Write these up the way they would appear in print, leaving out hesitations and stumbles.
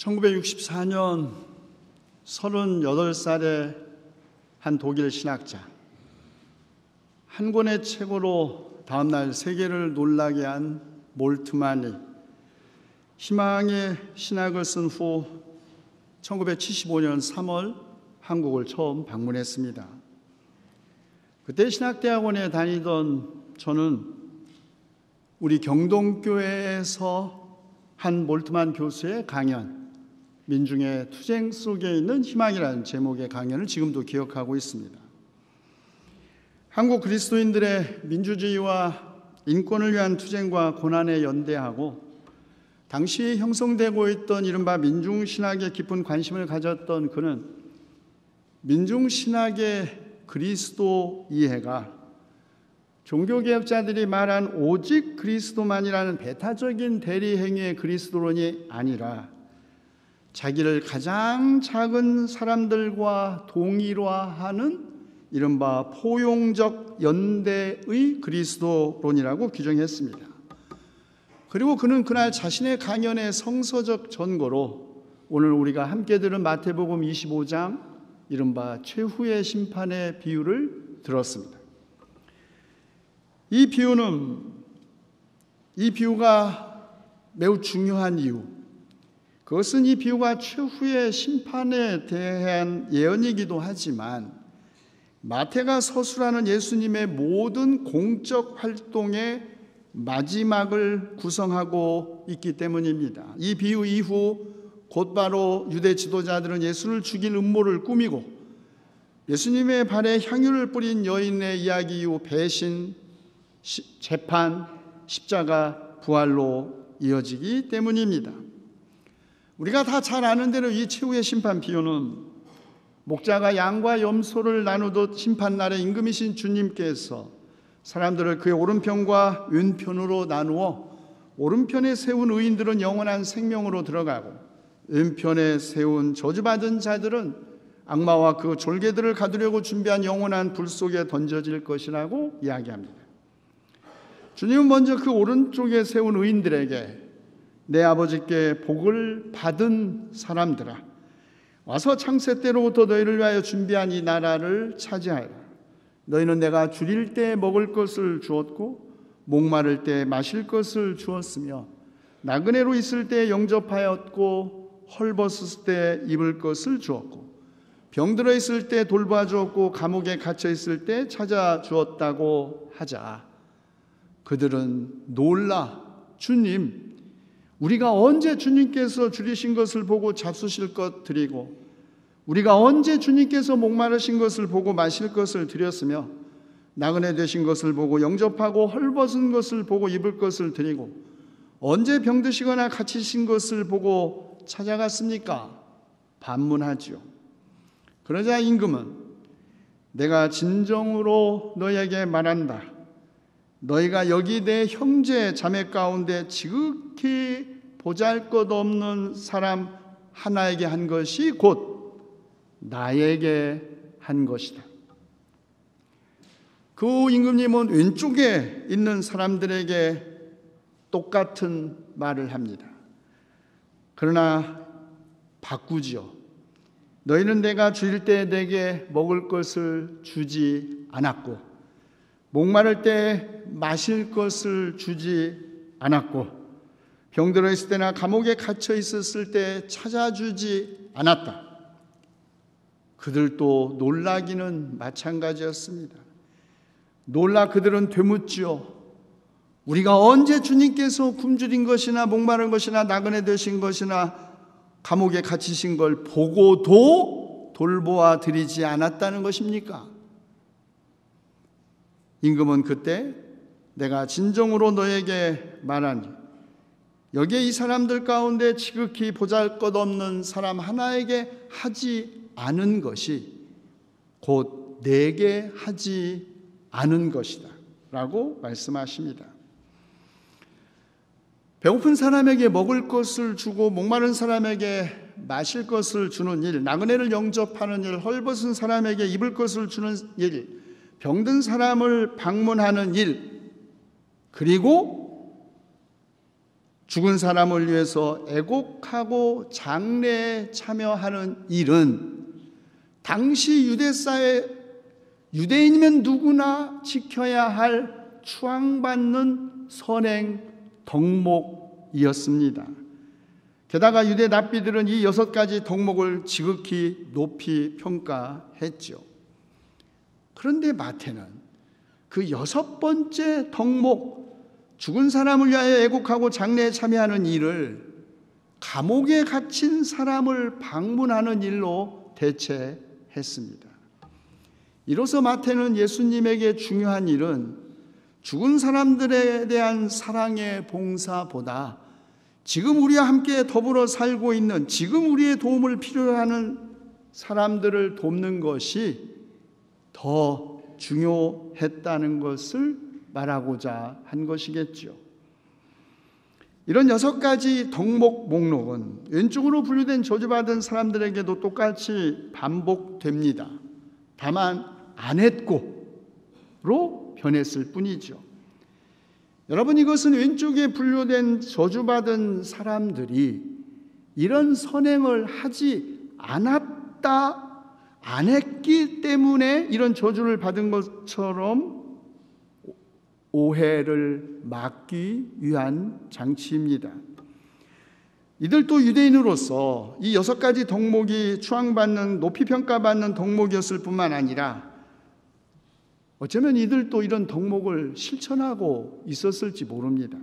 1964년 38살의 한 독일 신학자, 한 권의 책으로 다음날 세계를 놀라게 한 몰트만이 희망의 신학을 쓴 후 1975년 3월 한국을 처음 방문했습니다. 그때 신학대학원에 다니던 저는 우리 경동교회에서 한 몰트만 교수의 강연, 민중의 투쟁 속에 있는 희망이라는 제목의 강연을 지금도 기억하고 있습니다. 한국 그리스도인들의 민주주의와 인권을 위한 투쟁과 고난에 연대하고 당시 형성되고 있던 이른바 민중신학에 깊은 관심을 가졌던 그는 민중신학의 그리스도 이해가 종교개혁자들이 말한 오직 그리스도만이라는 배타적인 대리행위의 그리스도론이 아니라 자기를 가장 작은 사람들과 동일화하는 이른바 포용적 연대의 그리스도론이라고 규정했습니다. 그리고 그는 그날 자신의 강연의 성서적 전거로 오늘 우리가 함께 들은 마태복음 25장 이른바 최후의 심판의 비유를 들었습니다. 이 비유가 매우 중요한 이유, 그것은 이 비유가 최후의 심판에 대한 예언이기도 하지만 마태가 서술하는 예수님의 모든 공적 활동의 마지막을 구성하고 있기 때문입니다. 이 비유 이후 곧바로 유대 지도자들은 예수를 죽일 음모를 꾸미고 예수님의 발에 향유를 뿌린 여인의 이야기 이후 배신, 재판, 십자가, 부활로 이어지기 때문입니다. 우리가 다 잘 아는 대로 이 최후의 심판 비유는 목자가 양과 염소를 나누듯 심판날에 임금이신 주님께서 사람들을 그의 오른편과 왼편으로 나누어 오른편에 세운 의인들은 영원한 생명으로 들어가고 왼편에 세운 저주받은 자들은 악마와 그 졸개들을 가두려고 준비한 영원한 불 속에 던져질 것이라고 이야기합니다. 주님은 먼저 그 오른쪽에 세운 의인들에게 내 아버지께 복을 받은 사람들아, 와서 창세 때로부터 너희를 위하여 준비한 이 나라를 차지하라. 너희는 내가 줄일 때 먹을 것을 주었고 목마를 때 마실 것을 주었으며 나그네로 있을 때 영접하였고 헐벗었을 때 입을 것을 주었고 병들어 있을 때 돌봐 주었고 감옥에 갇혀 있을 때 찾아 주었다고 하자. 그들은 놀라 주님, 우리가 언제 주님께서 줄이신 것을 보고 잡수실 것 드리고 우리가 언제 주님께서 목마르신 것을 보고 마실 것을 드렸으며 나그네 되신 것을 보고 영접하고 헐벗은 것을 보고 입을 것을 드리고 언제 병드시거나 갇히신 것을 보고 찾아갔습니까? 반문하지요. 그러자 임금은 내가 진정으로 너희에게 말한다. 너희가 여기 내 형제 자매 가운데 지극히 보잘것없는 사람 하나에게 한 것이 곧 나에게 한 것이다. 그 임금님은 왼쪽에 있는 사람들에게 똑같은 말을 합니다. 그러나 바꾸지요. 너희는 내가 줄일 때 내게 먹을 것을 주지 않았고 목마를 때 마실 것을 주지 않았고 병들어 있을 때나 감옥에 갇혀 있었을 때 찾아주지 않았다. 그들도 놀라기는 마찬가지였습니다. 놀라 그들은 되묻지요. 우리가 언제 주님께서 굶주린 것이나 목마른 것이나 나그네 되신 것이나 감옥에 갇히신 걸 보고도 돌보아 드리지 않았다는 것입니까? 임금은 그때 내가 진정으로 너에게 말하니 여기에 이 사람들 가운데 지극히 보잘것없는 사람 하나에게 하지 않은 것이 곧 내게 하지 않은 것이다 라고 말씀하십니다. 배고픈 사람에게 먹을 것을 주고 목마른 사람에게 마실 것을 주는 일, 나그네를 영접하는 일, 헐벗은 사람에게 입을 것을 주는 일, 병든 사람을 방문하는 일, 그리고 죽은 사람을 위해서 애곡하고 장례에 참여하는 일은 당시 유대사회, 유대인이면 누구나 지켜야 할 추앙받는 선행 덕목이었습니다. 게다가 유대 랍비들은 이 6가지 덕목을 지극히 높이 평가했죠. 그런데 마태는 그 6번째 덕목, 죽은 사람을 위하여 애곡하고 장례에 참여하는 일을 감옥에 갇힌 사람을 방문하는 일로 대체했습니다. 이로써 마태는 예수님에게 중요한 일은 죽은 사람들에 대한 사랑의 봉사보다 지금 우리와 함께 더불어 살고 있는, 지금 우리의 도움을 필요로 하는 사람들을 돕는 것이 더 중요했다는 것을 말하고자 한 것이겠죠. 이런 6가지 덕목 목록은 왼쪽으로 분류된 저주받은 사람들에게도 똑같이 반복됩니다. 다만 안 했고로 변했을 뿐이죠. 여러분, 이것은 왼쪽에 분류된 저주받은 사람들이 이런 선행을 하지 않았다, 안 했기 때문에 이런 저주를 받은 것처럼 오해를 막기 위한 장치입니다. 이들도 유대인으로서 이 6가지 덕목이 추앙받는, 높이 평가받는 덕목이었을 뿐만 아니라 어쩌면 이들도 이런 덕목을 실천하고 있었을지 모릅니다.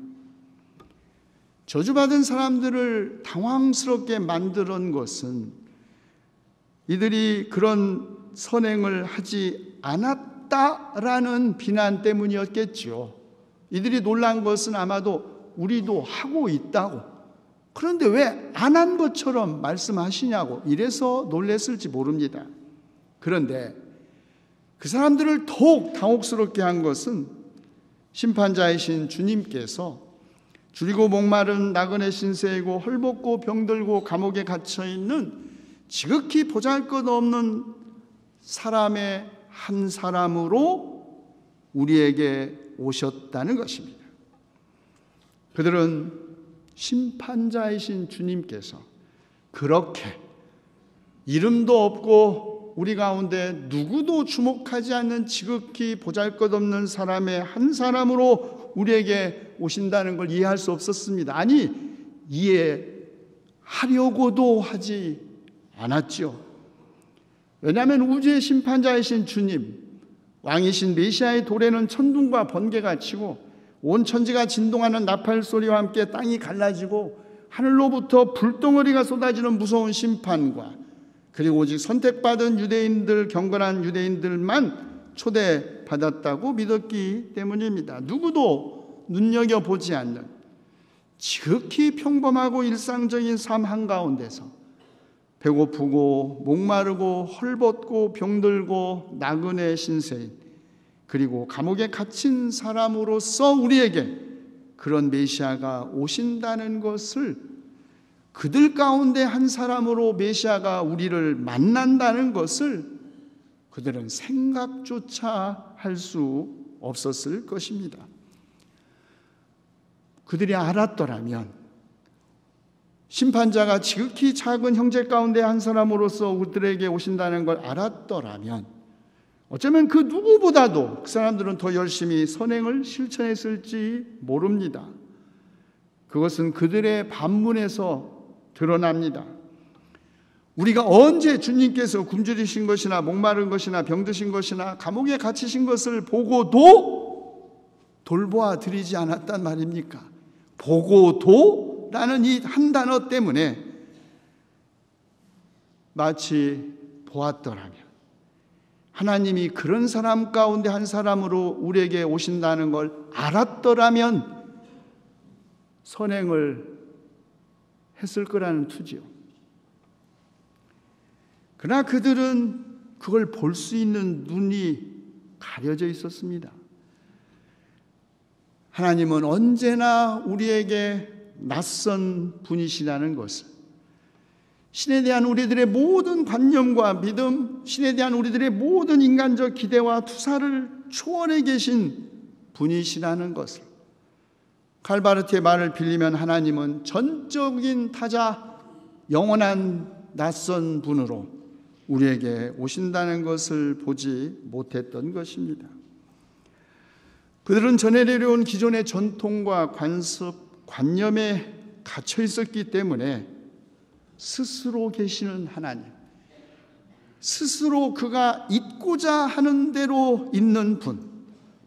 저주받은 사람들을 당황스럽게 만드는 것은 이들이 그런 선행을 하지 않았다라는 비난 때문이었겠죠. 이들이 놀란 것은 아마도 우리도 하고 있다고, 그런데 왜 안 한 것처럼 말씀하시냐고 이래서 놀랬을지 모릅니다. 그런데 그 사람들을 더욱 당혹스럽게 한 것은 심판자이신 주님께서 줄이고 목마른 나그네 신세이고 헐벗고 병들고 감옥에 갇혀있는 지극히 보잘것없는 사람의 한 사람으로 우리에게 오셨다는 것입니다. 그들은 심판자이신 주님께서 그렇게 이름도 없고 우리 가운데 누구도 주목하지 않는 지극히 보잘것없는 사람의 한 사람으로 우리에게 오신다는 걸 이해할 수 없었습니다. 아니, 이해하려고도 하지 않았죠. 왜냐하면 우주의 심판자이신 주님, 왕이신 메시아의 도래는 천둥과 번개가 치고 온 천지가 진동하는 나팔 소리와 함께 땅이 갈라지고 하늘로부터 불덩어리가 쏟아지는 무서운 심판과 그리고 오직 선택받은 유대인들, 경건한 유대인들만 초대받았다고 믿었기 때문입니다. 누구도 눈여겨보지 않는 지극히 평범하고 일상적인 삶 한가운데서 배고프고 목마르고 헐벗고 병들고 나그네 신세인, 그리고 감옥에 갇힌 사람으로서 우리에게 그런 메시아가 오신다는 것을, 그들 가운데 한 사람으로 메시아가 우리를 만난다는 것을 그들은 생각조차 할 수 없었을 것입니다. 그들이 알았더라면, 심판자가 지극히 작은 형제 가운데 한 사람으로서 우리들에게 오신다는 걸 알았더라면 어쩌면 그 누구보다도 그 사람들은 더 열심히 선행을 실천했을지 모릅니다. 그것은 그들의 반문에서 드러납니다. 우리가 언제 주님께서 굶주리신 것이나 목마른 것이나 병드신 것이나 감옥에 갇히신 것을 보고도 돌보아 드리지 않았단 말입니까? 보고도 라는 이 한 단어 때문에 마치 보았더라면, 하나님이 그런 사람 가운데 한 사람으로 우리에게 오신다는 걸 알았더라면 선행을 했을 거라는 투지요. 그러나 그들은 그걸 볼 수 있는 눈이 가려져 있었습니다. 하나님은 언제나 우리에게 낯선 분이시라는 것을, 신에 대한 우리들의 모든 관념과 믿음, 신에 대한 우리들의 모든 인간적 기대와 투사를 초월해 계신 분이시라는 것을, 칼바르트의 말을 빌리면 하나님은 전적인 타자, 영원한 낯선 분으로 우리에게 오신다는 것을 보지 못했던 것입니다. 그들은 전해 내려온 기존의 전통과 관념에 갇혀 있었기 때문에 스스로 계시는 하나님, 스스로 그가 있고자 하는 대로 있는 분,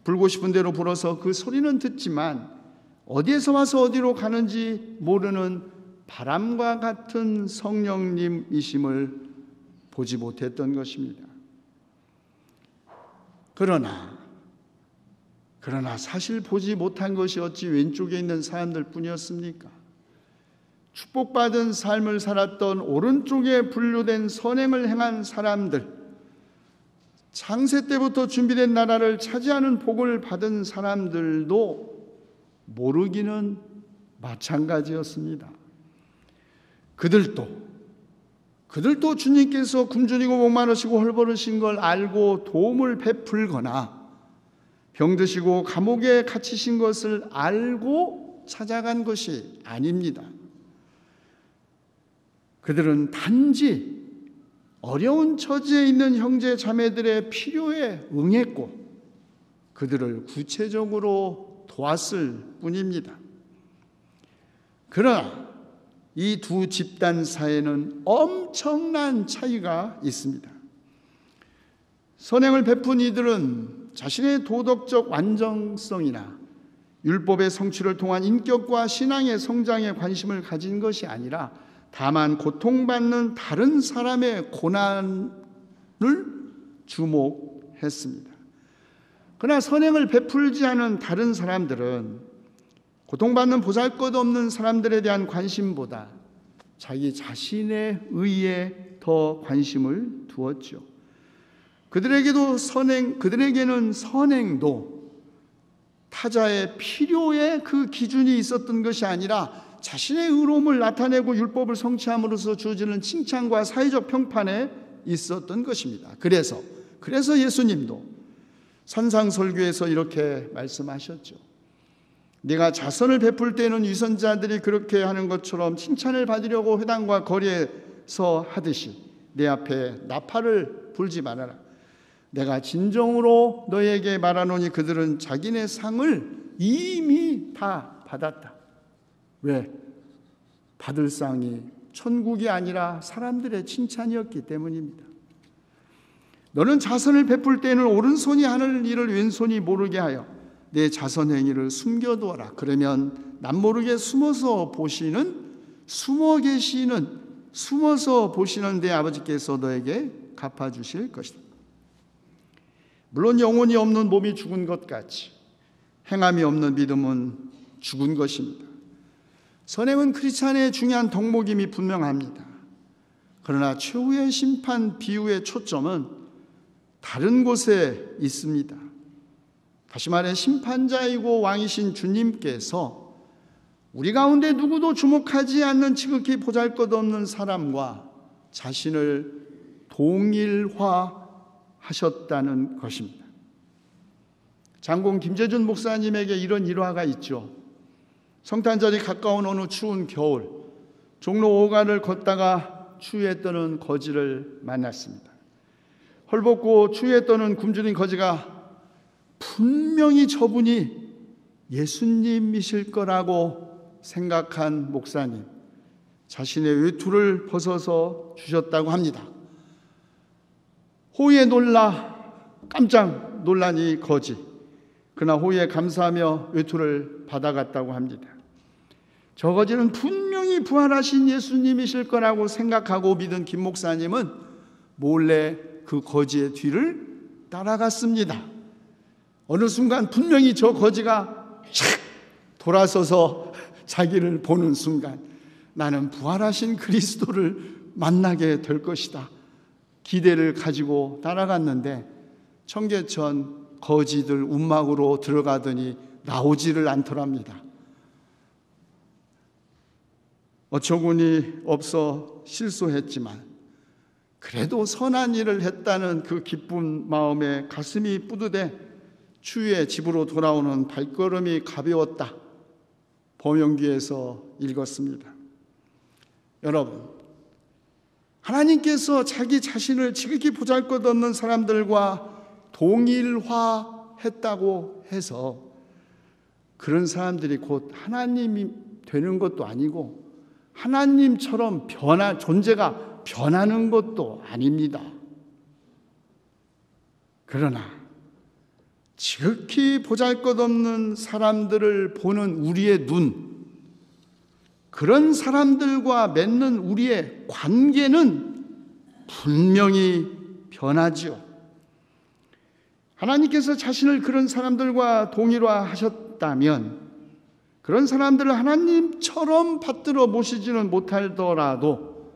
불고 싶은 대로 불어서 그 소리는 듣지만 어디에서 와서 어디로 가는지 모르는 바람과 같은 성령님이심을 보지 못했던 것입니다. 그러나 사실 보지 못한 것이 어찌 왼쪽에 있는 사람들 뿐이었습니까? 축복받은 삶을 살았던 오른쪽에 분류된 선행을 행한 사람들, 창세 때부터 준비된 나라를 차지하는 복을 받은 사람들도 모르기는 마찬가지였습니다. 그들도 주님께서 굶주리고 목마르시고 헐벗으신 걸 알고 도움을 베풀거나 병드시고 감옥에 갇히신 것을 알고 찾아간 것이 아닙니다. 그들은 단지 어려운 처지에 있는 형제 자매들의 필요에 응했고 그들을 구체적으로 도왔을 뿐입니다. 그러나 이 두 집단 사이에는 엄청난 차이가 있습니다. 선행을 베푼 이들은 자신의 도덕적 완전성이나 율법의 성취를 통한 인격과 신앙의 성장에 관심을 가진 것이 아니라 다만 고통받는 다른 사람의 고난을 주목했습니다. 그러나 선행을 베풀지 않은 다른 사람들은 고통받는 보잘것없는 사람들에 대한 관심보다 자기 자신의 의에 더 관심을 두었죠. 그들에게는 선행도 타자의 필요의 그 기준이 있었던 것이 아니라 자신의 의로움을 나타내고 율법을 성취함으로써 주어지는 칭찬과 사회적 평판에 있었던 것입니다. 그래서 예수님도 산상설교에서 이렇게 말씀하셨죠. 네가 자선을 베풀 때는 위선자들이 그렇게 하는 것처럼 칭찬을 받으려고 회당과 거리에서 하듯이 내 앞에 나팔을 불지 말아라. 내가 진정으로 너에게 말하노니 그들은 자기네 상을 이미 다 받았다. 왜? 받을 상이 천국이 아니라 사람들의 칭찬이었기 때문입니다. 너는 자선을 베풀 때는 오른손이 하는 일을 왼손이 모르게 하여 내 자선 행위를 숨겨두어라. 그러면 남모르게 숨어서 보시는 내 아버지께서 너에게 갚아주실 것이다. 물론 영혼이 없는 몸이 죽은 것 같이 행함이 없는 믿음은 죽은 것입니다. 선행은 크리스찬의 중요한 덕목임이 분명합니다. 그러나 최후의 심판 비유의 초점은 다른 곳에 있습니다. 다시 말해 심판자이고 왕이신 주님께서 우리 가운데 누구도 주목하지 않는 지극히 보잘것없는 사람과 자신을 동일화하셨다는 것입니다. 장공 김재준 목사님에게 이런 일화가 있죠. 성탄절이 가까운 어느 추운 겨울, 종로 5가를 걷다가 추위에 떠는 거지를 만났습니다. 헐벗고 추위에 떠는 굶주린 거지가 분명히 저분이 예수님이실 거라고 생각한 목사님, 자신의 외투를 벗어서 주셨다고 합니다. 호의에 깜짝 놀란 이 거지, 그러나 호의에 감사하며 외투를 받아갔다고 합니다. 저 거지는 분명히 부활하신 예수님이실 거라고 생각하고 믿은 김 목사님은 몰래 그 거지의 뒤를 따라갔습니다. 어느 순간 분명히 저 거지가 착 돌아서서 자기를 보는 순간 나는 부활하신 그리스도를 만나게 될 것이다. 기대를 가지고 따라갔는데 청계천 거지들 움막으로 들어가더니 나오지를 않더랍니다. 어처구니 없어 실수했지만 그래도 선한 일을 했다는 그 기쁜 마음에 가슴이 뿌듯해 추위에 집으로 돌아오는 발걸음이 가벼웠다. 범용기에서 읽었습니다. 여러분, 하나님께서 자기 자신을 지극히 보잘것없는 사람들과 동일화했다고 해서 그런 사람들이 곧 하나님이 되는 것도 아니고 하나님처럼 존재가 변하는 것도 아닙니다. 그러나 지극히 보잘것없는 사람들을 보는 우리의 눈, 그런 사람들과 맺는 우리의 관계는 분명히 변하지요. 하나님께서 자신을 그런 사람들과 동일화하셨다면 그런 사람들을 하나님처럼 받들어 모시지는 못하더라도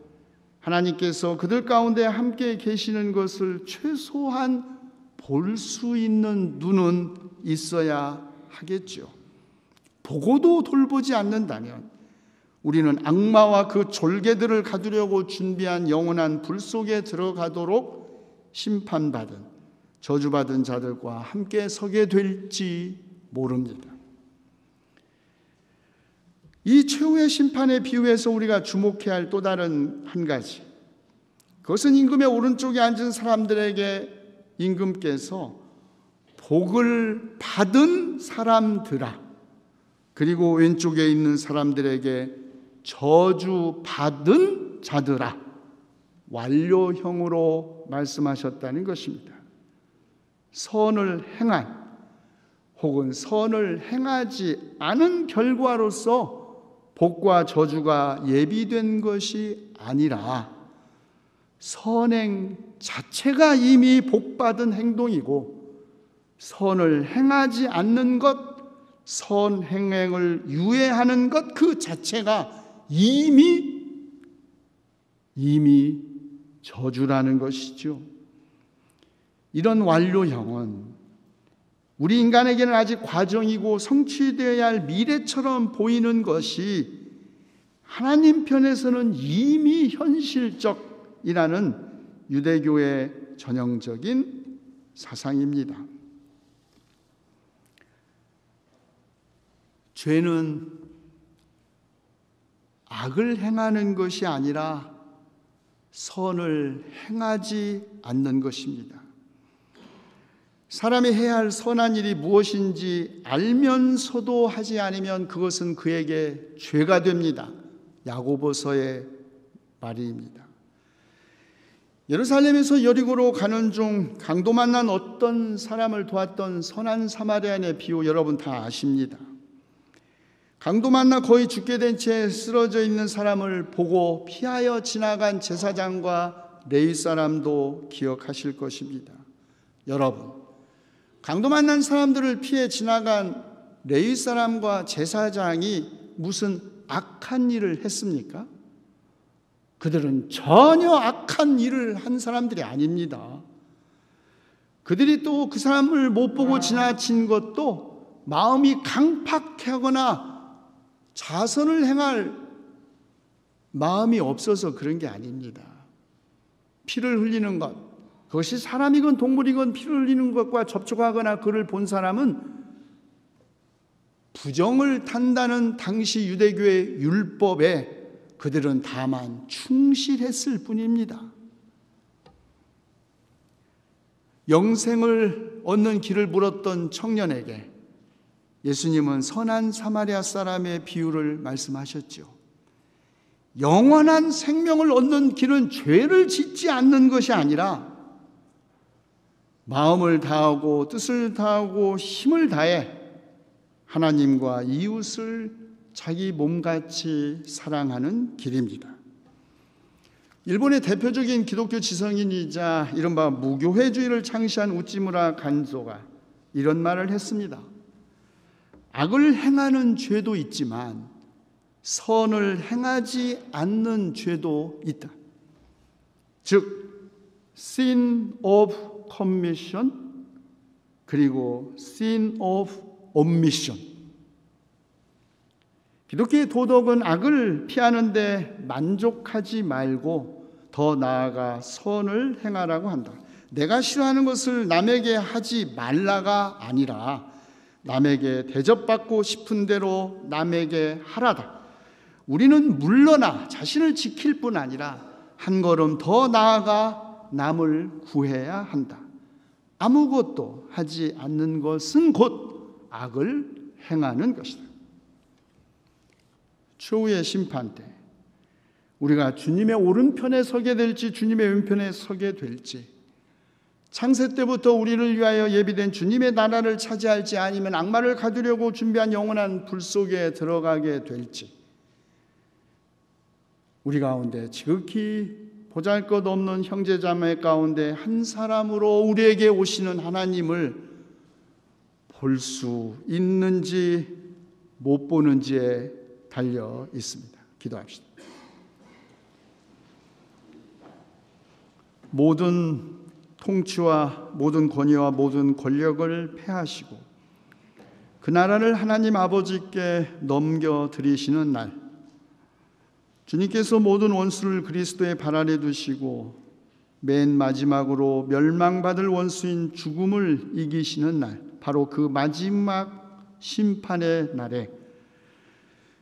하나님께서 그들 가운데 함께 계시는 것을 최소한 볼 수 있는 눈은 있어야 하겠죠. 보고도 돌보지 않는다면 우리는 악마와 그 졸개들을 가두려고 준비한 영원한 불 속에 들어가도록 심판받은 저주받은 자들과 함께 서게 될지 모릅니다. 이 최후의 심판의 비유에서 우리가 주목해야 할 또 다른 한 가지, 그것은 임금의 오른쪽에 앉은 사람들에게 임금께서 복을 받은 사람들아, 그리고 왼쪽에 있는 사람들에게 저주받은 자들아, 완료형으로 말씀하셨다는 것입니다. 선을 행한 혹은 선을 행하지 않은 결과로서 복과 저주가 예비된 것이 아니라 선행 자체가 이미 복받은 행동이고 선을 행하지 않는 것, 선행을 유예하는 것 그 자체가 이미 저주라는 것이죠. 이런 완료형은 우리 인간에게는 아직 과정이고 성취되어야 할 미래처럼 보이는 것이 하나님 편에서는 이미 현실적이라는 유대교의 전형적인 사상입니다. 죄는 악을 행하는 것이 아니라 선을 행하지 않는 것입니다. 사람이 해야 할 선한 일이 무엇인지 알면서도 하지 않으면 그것은 그에게 죄가 됩니다. 야고보서의 말입니다. 예루살렘에서 여리고로 가는 중 강도 만난 어떤 사람을 도왔던 선한 사마리아인의 비유 여러분 다 아십니다. 강도 만나 거의 죽게 된 채 쓰러져 있는 사람을 보고 피하여 지나간 제사장과 레위 사람도 기억하실 것입니다. 여러분, 강도 만난 사람들을 피해 지나간 레위 사람과 제사장이 무슨 악한 일을 했습니까? 그들은 전혀 악한 일을 한 사람들이 아닙니다. 그들이 또 그 사람을 못 보고 지나친 것도 마음이 강팍하거나 자선을 행할 마음이 없어서 그런 게 아닙니다. 피를 흘리는 것, 그것이 사람이건 동물이건 피를 흘리는 것과 접촉하거나 그를 본 사람은 부정을 탄다는 당시 유대교의 율법에 그들은 다만 충실했을 뿐입니다. 영생을 얻는 길을 물었던 청년에게 예수님은 선한 사마리아 사람의 비유를 말씀하셨죠. 영원한 생명을 얻는 길은 죄를 짓지 않는 것이 아니라 마음을 다하고 뜻을 다하고 힘을 다해 하나님과 이웃을 자기 몸같이 사랑하는 길입니다. 일본의 대표적인 기독교 지성인이자 이른바 무교회주의를 창시한 우찌무라 간조가 이런 말을 했습니다. 악을 행하는 죄도 있지만 선을 행하지 않는 죄도 있다. 즉 sin of commission 그리고 sin of omission. 기독교의 도덕은 악을 피하는 데 만족하지 말고 더 나아가 선을 행하라고 한다. 내가 싫어하는 것을 남에게 하지 말라가 아니라 남에게 대접받고 싶은 대로 남에게 하라다. 우리는 물러나 자신을 지킬 뿐 아니라 한 걸음 더 나아가 남을 구해야 한다. 아무것도 하지 않는 것은 곧 악을 행하는 것이다. 최후의 심판 때 우리가 주님의 오른편에 서게 될지 주님의 왼편에 서게 될지, 창세 때부터 우리를 위하여 예비된 주님의 나라를 차지할지 아니면 악마를 가두려고 준비한 영원한 불 속에 들어가게 될지, 우리 가운데 지극히 보잘것없는 형제자매 가운데 한 사람으로 우리에게 오시는 하나님을 볼 수 있는지 못 보는지에 달려 있습니다. 기도합시다. 모든 통치와 모든 권위와 모든 권력을 폐하시고 그 나라를 하나님 아버지께 넘겨드리시는 날, 주님께서 모든 원수를 그리스도의 발 아래 두시고 맨 마지막으로 멸망받을 원수인 죽음을 이기시는 날, 바로 그 마지막 심판의 날에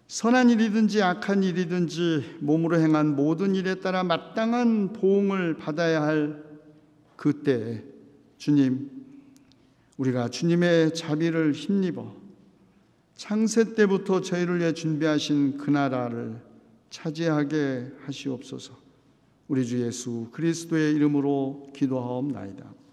선한 일이든지 악한 일이든지 몸으로 행한 모든 일에 따라 마땅한 보응을 받아야 할 그때에 주님, 우리가 주님의 자비를 힘입어 창세 때부터 저희를 위해 준비하신 그 나라를 차지하게 하시옵소서. 우리 주 예수 그리스도의 이름으로 기도하옵나이다.